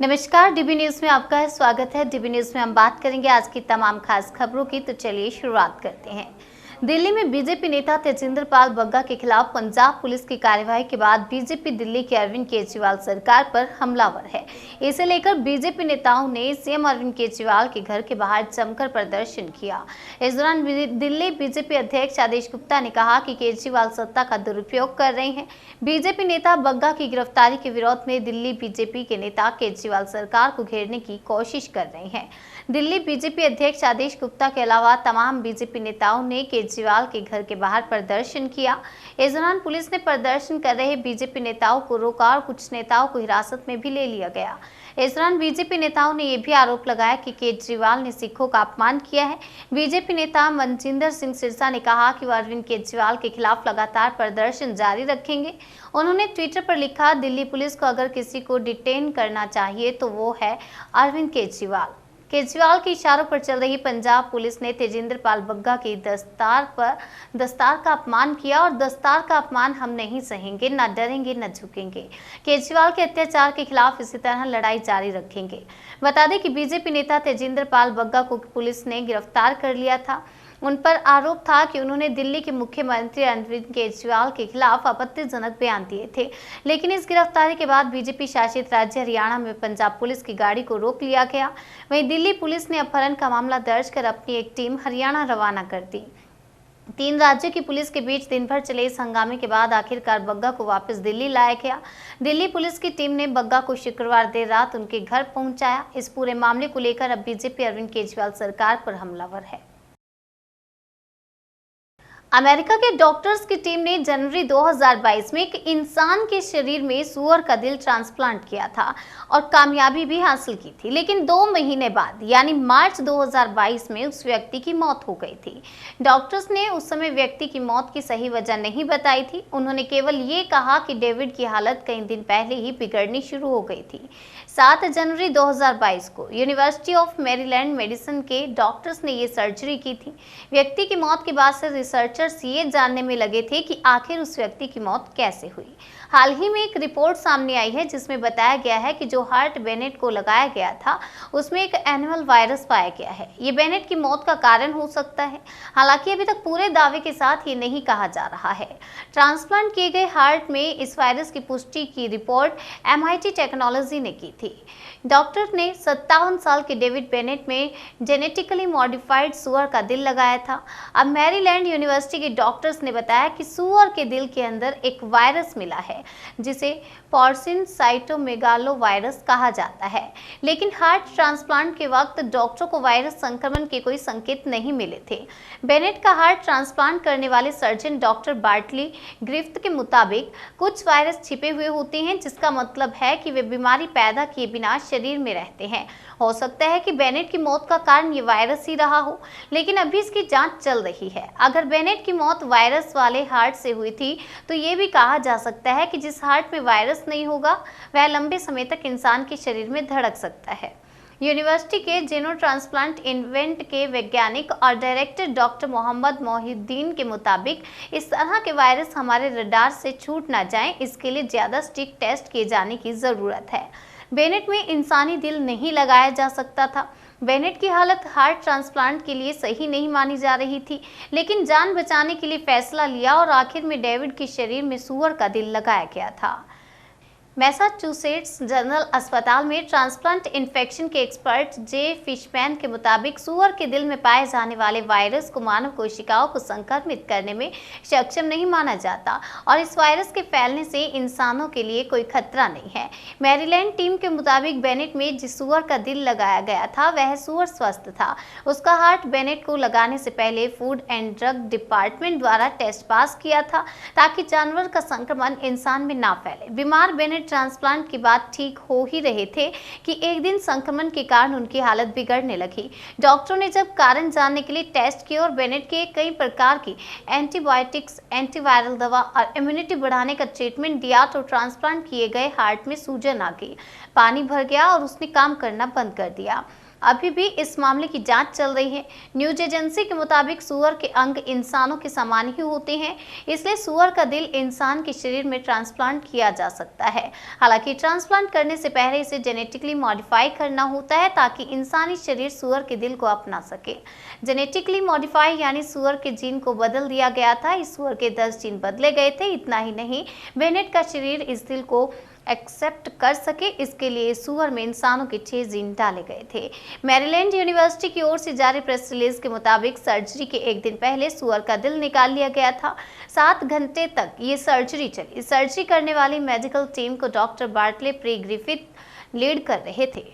नमस्कार, dB news में आपका स्वागत है। डीबी न्यूज में हम बात करेंगे आज की तमाम खास खबरों की। तो चलिए शुरुआत करते हैं। दिल्ली में बीजेपी नेता तेजिंदर पाल बग्गा के खिलाफ पंजाब पुलिस की कार्रवाई के बाद बीजेपी दिल्ली के अरविंद केजरीवाल सरकार पर हमलावर है। इसे लेकर बीजेपी नेताओं ने सीएम अरविंद केजरीवाल के घर के बाहर जमकर प्रदर्शन किया। इस दौरान दिल्ली बीजेपी अध्यक्ष आदेश गुप्ता ने कहा कि केजरीवाल सत्ता का दुरुपयोग कर रहे हैं। बीजेपी नेता बग्गा की गिरफ्तारी के विरोध में दिल्ली बीजेपी के नेता केजरीवाल सरकार को घेरने की कोशिश कर रहे हैं। दिल्ली बीजेपी अध्यक्ष आदेश गुप्ता के अलावा तमाम बीजेपी नेताओं ने केजरीवाल के घर के बाहर प्रदर्शन किया। इस दौरान पुलिस ने प्रदर्शन कर रहे बीजेपी नेताओं को रोका और कुछ नेताओं को हिरासत में भी ले लिया गया। इस दौरान बीजेपी नेताओं ने यह भी आरोप लगाया कि केजरीवाल ने सिखों का अपमान किया है। बीजेपी नेता मनजिंदर सिंह सिरसा ने कहा कि वह अरविंद केजरीवाल के खिलाफ लगातार प्रदर्शन जारी रखेंगे। उन्होंने ट्विटर पर लिखा, दिल्ली पुलिस को अगर किसी को डिटेन करना चाहिए तो वो है अरविंद केजरीवाल। केजरीवाल के इशारों पर चल रही पंजाब पुलिस ने तेजिंदर पाल बग्गा की दस्तार का अपमान किया और दस्तार का अपमान हम नहीं सहेंगे, न डरेंगे न झुकेंगे। केजरीवाल के अत्याचार के खिलाफ इसी तरह लड़ाई जारी रखेंगे। बता दें कि बीजेपी नेता तेजिंदर पाल बग्गा को पुलिस ने गिरफ्तार कर लिया था। उन पर आरोप था कि उन्होंने दिल्ली के मुख्यमंत्री अरविंद केजरीवाल के खिलाफ आपत्तिजनक बयान दिए थे। लेकिन इस गिरफ्तारी के बाद बीजेपी शासित राज्य हरियाणा में पंजाब पुलिस की गाड़ी को रोक लिया गया। वहीं दिल्ली पुलिस ने अपहरण का मामला दर्ज कर अपनी एक टीम हरियाणा रवाना कर दी। 3 राज्यों की पुलिस के बीच दिन भर चले इस हंगामे के बाद आखिरकार बग्गा को वापस दिल्ली लाया गया। दिल्ली पुलिस की टीम ने बग्गा को शुक्रवार देर रात उनके घर पहुंचाया। इस पूरे मामले को लेकर अब बीजेपी अरविंद केजरीवाल सरकार पर हमलावर है। अमेरिका के डॉक्टर्स की टीम ने जनवरी 2022 में एक इंसान के शरीर में सूअर का दिल ट्रांसप्लांट किया था और कामयाबी भी हासिल की थी। लेकिन 2 महीने बाद यानी मार्च 2022 में उस व्यक्ति की मौत हो गई थी। डॉक्टर्स ने उस समय व्यक्ति की मौत की सही वजह नहीं बताई थी। उन्होंने केवल ये कहा कि डेविड की हालत कई दिन पहले ही बिगड़नी शुरू हो गई थी। 7 जनवरी 2022 को यूनिवर्सिटी ऑफ मैरीलैंड मेडिसिन के डॉक्टर्स ने ये सर्जरी की थी। व्यक्ति की मौत के बाद से रिसर्चर्स ये जानने में लगे थे कि आखिर उस व्यक्ति की मौत कैसे हुई। हाल ही में एक रिपोर्ट सामने आई है जिसमें बताया गया है कि जो हार्ट बेनेट को लगाया गया था उसमें एक एनिमल वायरस पाया गया है। ये बेनेट की मौत का कारण हो सकता है। हालांकि अभी तक पूरे दावे के साथ ये नहीं कहा जा रहा है। ट्रांसप्लांट किए गए हार्ट में इस वायरस की पुष्टि की रिपोर्ट MIT टेक्नोलॉजी ने की थी। डॉक्टर ने 57 साल के डेविड बेनेट में जेनेटिकली मॉडिफाइड सूअर का दिल लगाया था। अब मैरीलैंड यूनिवर्सिटी के डॉक्टर्स ने बताया कि सूअर के दिल के अंदर एक वायरस मिला है जिसे पोर्सिन साइटोमेगालो वायरस कहा जाता है। लेकिन हार्ट ट्रांसप्लांट के वक्त डॉक्टरों को वायरस संक्रमण के कोई संकेत नहीं मिले थे। बेनेट का हार्ट ट्रांसप्लांट करने वाले सर्जन डॉक्टर बार्टली ग्रिफ्थ के मुताबिक कुछ वायरस छिपे हुए होते हैं, जिसका मतलब है कि वे बीमारी पैदा किए बिना शरीर में रहते हैं। हो सकता है कि बेनेट की मौत का कारण ये वायरस ही रहा हो, लेकिन अभी इसकी जांच चल रही है। अगर बेनेट की मौत वायरस वाले हार्ट से हुई थी तो ये भी कहा जा सकता है कि जिस हार्ट में वायरस नहीं होगा वह लंबे समय तक इंसान के शरीर में धड़क सकता है। यूनिवर्सिटी के जेनो ट्रांसप्लांट इवेंट के वैज्ञानिक और डायरेक्टर डॉक्टर मोहम्मद मोहिद्दीन के मुताबिक इस तरह के वायरस हमारे रडार से छूट ना जाएं, इसके लिए ज़्यादा स्ट्रिक्ट टेस्ट किए जाने की ज़रूरत है। बेनेट में इंसानी दिल नहीं लगाया जा सकता था। बेनेट की हालत हार्ट ट्रांसप्लांट के लिए सही नहीं मानी जा रही थी, लेकिन जान बचाने के लिए फैसला लिया और आखिर में डेविड के शरीर में सूअर का दिल लगाया गया था। मैसाचुसेट्स जनरल अस्पताल में ट्रांसप्लांट इन्फेक्शन के एक्सपर्ट जे फिशमैन के मुताबिक सूअर के दिल में पाए जाने वाले वायरस को मानव कोशिकाओं को संक्रमित करने में सक्षम नहीं माना जाता और इस वायरस के फैलने से इंसानों के लिए कोई खतरा नहीं है। मैरीलैंड टीम के मुताबिक बेनेट में जिस सूअर का दिल लगाया गया था वह सूअर स्वस्थ था। उसका हार्ट बेनेट को लगाने से पहले फूड एंड ड्रग डिपार्टमेंट द्वारा टेस्ट पास किया था ताकि जानवर का संक्रमण इंसान में ना फैले। बीमार बेनेट ट्रांसप्लांट के बाद ठीक हो ही रहे थे कि एक दिन संक्रमण के कारण उनकी हालत बिगड़ने लगी। डॉक्टरों ने जब कारण जानने के लिए टेस्ट किए और बेनेट के कई प्रकार की एंटीबायोटिक्स, एंटीवायरल दवा और इम्यूनिटी बढ़ाने का ट्रीटमेंट दिया तो ट्रांसप्लांट किए गए हार्ट में सूजन आ गई, पानी भर गया और उसने काम करना बंद कर दिया। अभी भी इस मामले की जांच चल रही है। न्यूज एजेंसी के मुताबिक सुअर के अंग इंसानों के समान ही होते हैं, इसलिए सुअर का दिल इंसान के शरीर में ट्रांसप्लांट किया जा सकता है। हालांकि ट्रांसप्लांट करने से पहले इसे जेनेटिकली मॉडिफाई करना होता है ताकि इंसानी शरीर सुअर के दिल को अपना सके। जेनेटिकली मॉडिफाई यानी सुअर के जीन को बदल दिया गया था। इस सुअर के 10 जीन बदले गए थे। इतना ही नहीं, बेनेट का शरीर इस दिल को एक्सेप्ट कर सके, इसके लिए सुअर में इंसानों के 6 जीन डाले गए थे। मैरीलैंड यूनिवर्सिटी की ओर से जारी प्रेस रिलीज के मुताबिक सर्जरी के एक दिन पहले सुअर का दिल निकाल लिया गया था। 7 घंटे तक ये सर्जरी चली। सर्जरी करने वाली मेडिकल टीम को doctor Bartley pre Griffith lead कर रहे थे।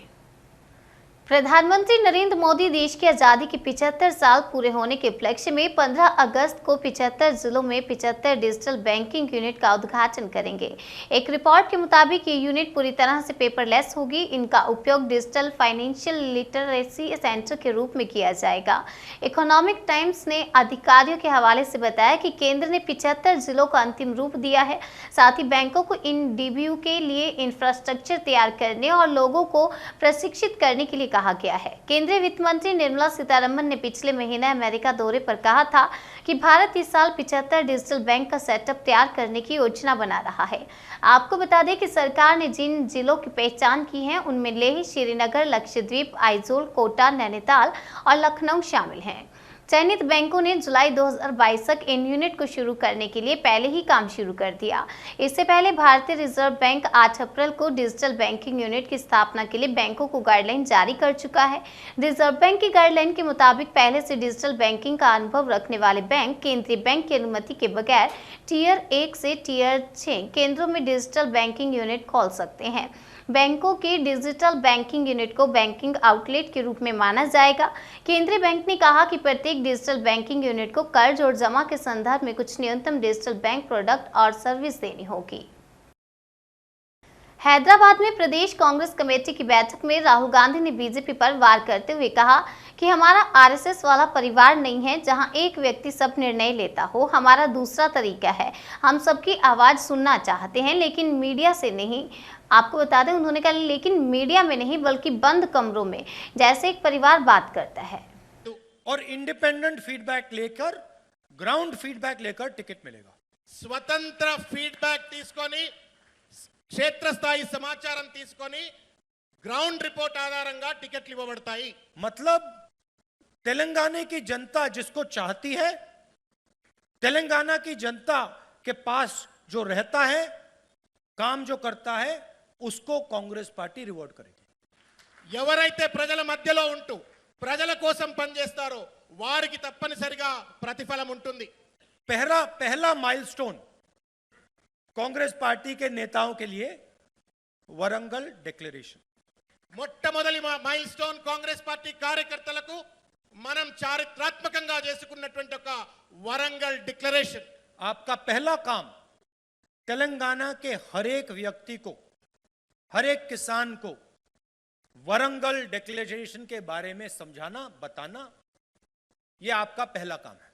प्रधानमंत्री नरेंद्र मोदी देश की आजादी के 75 साल पूरे होने के उपलक्ष्य में 15 अगस्त को 75 जिलों में 75 डिजिटल बैंकिंग यूनिट का उद्घाटन करेंगे। एक रिपोर्ट के मुताबिक ये यूनिट पूरी तरह से पेपरलेस होगी। इनका उपयोग डिजिटल फाइनेंशियल लिटरेसी सेंटर के रूप में किया जाएगा। इकोनॉमिक टाइम्स ने अधिकारियों के हवाले से बताया कि केंद्र ने 75 जिलों को अंतिम रूप दिया है। साथ ही बैंकों को इन डीबीयू के लिए इंफ्रास्ट्रक्चर तैयार करने और लोगों को प्रशिक्षित करने के लिए कहा गया है। केंद्रीय वित्त मंत्री निर्मला सीतारमण ने पिछले महीने अमेरिका दौरे पर कहा था कि भारत इस साल 75 डिजिटल बैंक का सेटअप तैयार करने की योजना बना रहा है। आपको बता दें कि सरकार ने जिन जिलों की पहचान की है उनमें लेह, श्रीनगर, लक्षद्वीप, आइजोल, कोटा, नैनीताल और लखनऊ शामिल हैं। चयनित बैंकों ने जुलाई 2022 तक इन यूनिट को शुरू करने के लिए पहले ही काम शुरू कर दिया। इससे पहले भारतीय रिजर्व बैंक 8 अप्रैल को डिजिटल बैंकिंग यूनिट की स्थापना के लिए बैंकों को गाइडलाइन जारी कर चुका है। रिजर्व बैंक की गाइडलाइन के मुताबिक पहले से डिजिटल बैंकिंग का अनुभव रखने वाले बैंक केंद्रीय बैंक की अनुमति के बगैर टियर 1 से टियर 6 केंद्रों में डिजिटल बैंकिंग यूनिट खोल सकते हैं। बैंकों के डिजिटल बैंकिंग यूनिट को बैंकिंग आउटलेट के रूप में माना जाएगा। केंद्रीय बैंक ने कहा कि प्रत्येक डिजिटल बैंकिंग यूनिट को कर्ज और जमा के संदर्भ में कुछ न्यूनतम डिजिटल बैंक प्रोडक्ट और सर्विस देनी होगी। हैदराबाद में प्रदेश कांग्रेस कमेटी की बैठक में राहुल गांधी ने बीजेपी पर वार करते हुए कहा कि हमारा आरएसएस वाला परिवार नहीं है जहां एक व्यक्ति सब निर्णय लेता हो। हमारा दूसरा तरीका है, हम सबकी आवाज सुनना चाहते हैं लेकिन मीडिया से नहीं। आपको बता दें, उन्होंने कहा लेकिन मीडिया में नहीं बल्कि बंद कमरों में, जैसे एक परिवार बात करता है। और इंडिपेंडेंट फीडबैक लेकर, ग्राउंड फीडबैक लेकर टिकट मिलेगा। स्वतंत्र फीडबैक తీసుకొని క్షేత్రస్థాయి సమాచారం తీసుకొని గ్రౌండ్ రిపోర్ట్ ఆధారంగా టికెట్లు ఇవ్వబడతాయి। मतलब तेलंगाना की जनता जिसको चाहती है, तेलंगाना की जनता के पास जो रहता है, काम जो करता है, उसको कांग्रेस पार्टी रिवॉर्ड करेगी। ఎవరైతే ప్రజల మధ్యలో ఉంటూ ప్రజల కోసం పనిచేస్తారో వారికి తప్పనిసరిగా ప్రతిఫలం ఉంటుంది। पहला माइलस्टोन कांग्रेस पार्टी के नेताओं के लिए वरंगल डिक्लेरेशन। మొట్టమొదటి మైల్ స్టోన్ కాంగ్రెస్ పార్టీ కార్యకర్తలకు మనం చారిత్రాత్మకంగా చేసుకున్నటువంటి ఒక వరంగల్ డిక్లరేషన్। आपका पहला काम तेलंगाना के हर एक व्यक्ति को, हर एक किसान को वरंगल डिक्लेरेशन के बारे में समझाना, बताना, यह आपका पहला काम है।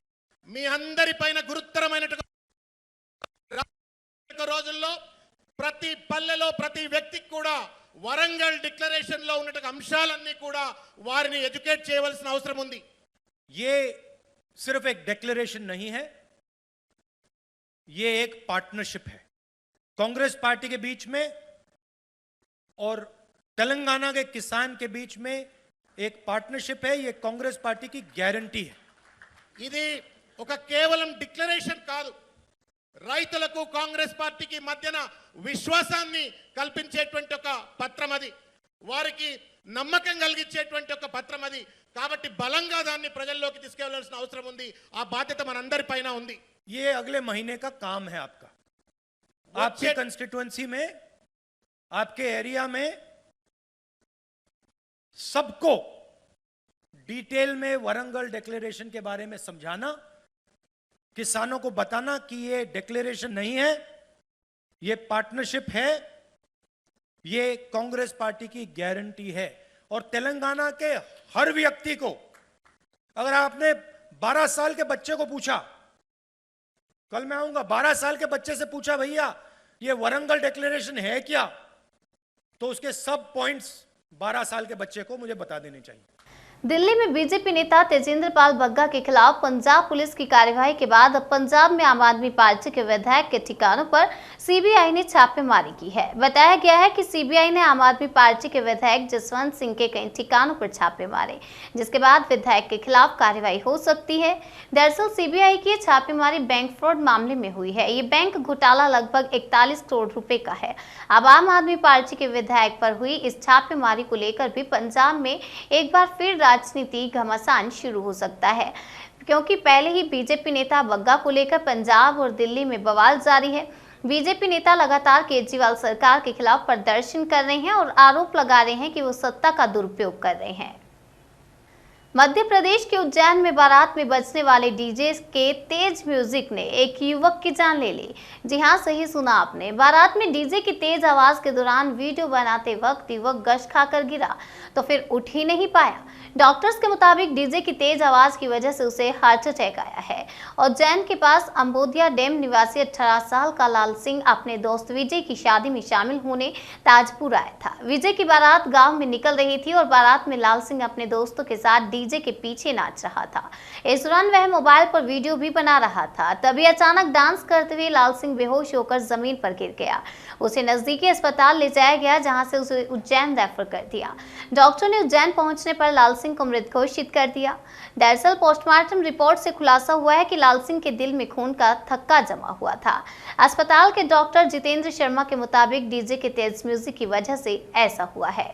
మీ అందరి పైన గురుతరమైనటువంటి రోజుల్లో ప్రతి పల్లెలో ప్రతి వ్యక్తికి కూడా వరంగల్ డిక్లరేషన్ లో ఉన్నటువంటి అంశాలన్నీ కూడా వారిని ఎడ్యుకేట్ చేయవలసిన అవసరం ఉంది। ये सिर्फ एक डिक्लेरेशन नहीं है, ये एक पार्टनरशिप है कांग्रेस पार्टी के बीच में और तेलंगाना के किसान के बीच में। एक पार्टनरशिप है, ये कांग्रेस पार्टी की गारंटी है। ఇది ఒక కేవలం డిక్లరేషన్ కాదు, రైతులకు కాంగ్రెస్ పార్టీకి మధ్యన విశ్వాసాన్ని కల్పించేటువంటి ఒక పత్రం అది, వారికి నమ్మకం కలిగించేటువంటి ఒక పత్రం అది। కాబట్టి బలంగా దాన్ని ప్రజల్లోకి తీసుకెళ్లాల్సిన అవసరం ఉంది, ఆ బాధ్యత మనందరిపైన ఉంది। ये अगले महीने का काम है आपका। आपके कंस्टिट्यूएंसी में, आपके एरिया में सबको डिटेल में वरंगल डिक्लेरेशन के बारे में समझाना, किसानों को बताना कि ये डिक्लेरेशन नहीं है, ये पार्टनरशिप है, ये कांग्रेस पार्टी की गारंटी है। और तेलंगाना के हर व्यक्ति को, अगर आपने 12 साल के बच्चे को पूछा, कल मैं आऊंगा, 12 साल के बच्चे से पूछा भैया ये वरंगल डिक्लेरेशन है क्या, तो उसके सब पॉइंट्स 12 साल के बच्चे को मुझे बता देनी चाहिए। दिल्ली में बीजेपी नेता तेजिंदर पाल बग्गा के खिलाफ पंजाब पुलिस की कार्यवाही के बाद अब पंजाब में आम आदमी पार्टी के विधायक के ठिकानों पर सीबीआई ने छापेमारी की है। बताया गया है कि सीबीआई ने आम आदमी पार्टी के विधायक जसवंत सिंह के कई ठिकानों पर छापे मारे, जिसके बाद विधायक के खिलाफ कार्रवाई हो सकती है। दरअसल सीबीआई की छापेमारी बैंक फ्रॉड मामले में हुई है। ये बैंक घोटाला लगभग 41 करोड़ रुपए का है। अब आम आदमी पार्टी के विधायक पर हुई इस छापेमारी को लेकर भी पंजाब में एक बार फिर राजनीति घमासान शुरू हो सकता है, क्योंकि पहले ही बीजेपी नेता बग्गा को लेकर पंजाब और दिल्ली में बवाल जारी है। बीजेपी नेता लगातार केजरीवाल सरकार के खिलाफ प्रदर्शन कर रहे हैं और आरोप लगा रहे हैं कि वो सत्ता का दुरुपयोग कर रहे हैं। मध्य प्रदेश के उज्जैन में बारात में बजने वाले डीजे के तेज म्यूजिक ने एक युवक की जान ले ली। जी हां, सही सुना आपने। बारात में डीजे की तेज आवाज के दौरान वीडियो बनाते वक्त युवक गश खाकर गिरा तो फिर उठ ही नहीं पाया। डॉक्टर्स के मुताबिक डीजे की तेज आवाज की वजह से उसे हार्ट अटैक आया है। उज्जैन के पास अंबोदिया डैम निवासी 18 साल का लाल सिंह अपने दोस्त विजय की शादी में शामिल होने ताजपुर आया था। विजय की बारात गांव में निकल रही थी और बारात में लाल सिंह अपने दोस्तों के साथ डीजे के पीछे नाच रहा था। इस दौरान वह मोबाइल पर वीडियो भी बना रहा था। तभी अचानक डांस करते हुए लाल सिंह बेहोश होकर जमीन पर गिर गया। उसे नजदीकी अस्पताल ले जाया गया, जहां से उसे उज्जैन रेफर कर दिया। डॉक्टर ने उज्जैन पहुंचने पर लाल सिंह को मृत घोषित कर दिया। दरअसल पोस्टमार्टम रिपोर्ट से खुलासा हुआ है कि लाल सिंह के दिल में खून का थक्का जमा हुआ था। अस्पताल के डॉक्टर जितेंद्र शर्मा के मुताबिक डीजे के तेज म्यूजिक की वजह से ऐसा हुआ है।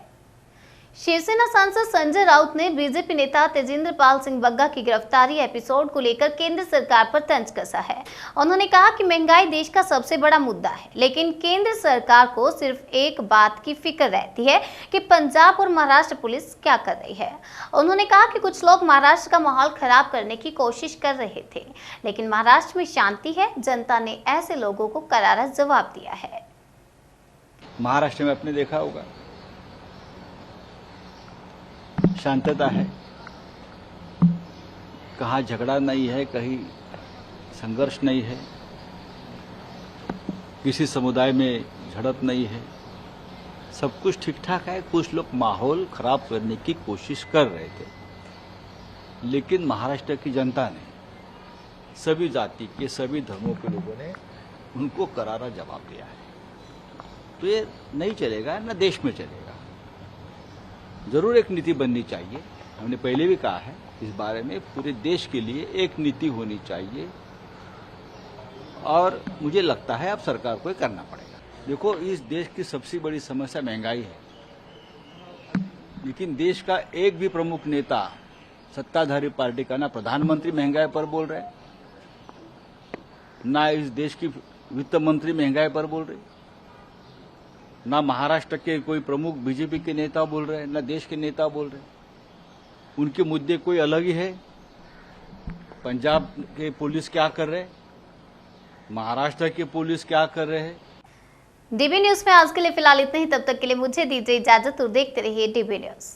शिवसेना सांसद संजय राउत ने बीजेपी नेता तेजिंदर पाल सिंह बग्गा की गिरफ्तारी एपिसोड को लेकर केंद्र सरकार पर तंज कसा है। उन्होंने कहा कि महंगाई देश का सबसे बड़ा मुद्दा है, लेकिन केंद्र सरकार को सिर्फ एक बात की फिक्र रहती है कि पंजाब और महाराष्ट्र पुलिस क्या कर रही है। उन्होंने कहा कि कुछ लोग महाराष्ट्र का माहौल खराब करने की कोशिश कर रहे थे, लेकिन महाराष्ट्र में शांति है। जनता ने ऐसे लोगों को करारा जवाब दिया है। महाराष्ट्र में आपने देखा होगा, शांतता है, कहाँ झगड़ा नहीं है, कहीं संघर्ष नहीं है, किसी समुदाय में झड़प नहीं है, सब कुछ ठीक ठाक है। कुछ लोग माहौल खराब करने की कोशिश कर रहे थे, लेकिन महाराष्ट्र की जनता ने, सभी जाति के सभी धर्मों के लोगों ने उनको करारा जवाब दिया है। तो ये नहीं चलेगा, न देश में चलेगा। जरूर एक नीति बननी चाहिए। हमने पहले भी कहा है, इस बारे में पूरे देश के लिए एक नीति होनी चाहिए और मुझे लगता है अब सरकार को करना पड़ेगा। देखो, इस देश की सबसे बड़ी समस्या महंगाई है, लेकिन देश का एक भी प्रमुख नेता सत्ताधारी पार्टी का, ना प्रधानमंत्री महंगाई पर बोल रहे, ना इस देश की वित्त मंत्री महंगाई पर बोल रहे, ना महाराष्ट्र के कोई प्रमुख बीजेपी के नेता बोल रहे हैं, ना देश के नेता बोल रहे हैं। उनके मुद्दे कोई अलग ही है। पंजाब के पुलिस क्या कर रहे हैं, महाराष्ट्र के पुलिस क्या कर रहे हैं। डीबी न्यूज में आज के लिए फिलहाल इतना ही। तब तक के लिए मुझे दीजिए इजाजत और देखते रहिए डीबी न्यूज।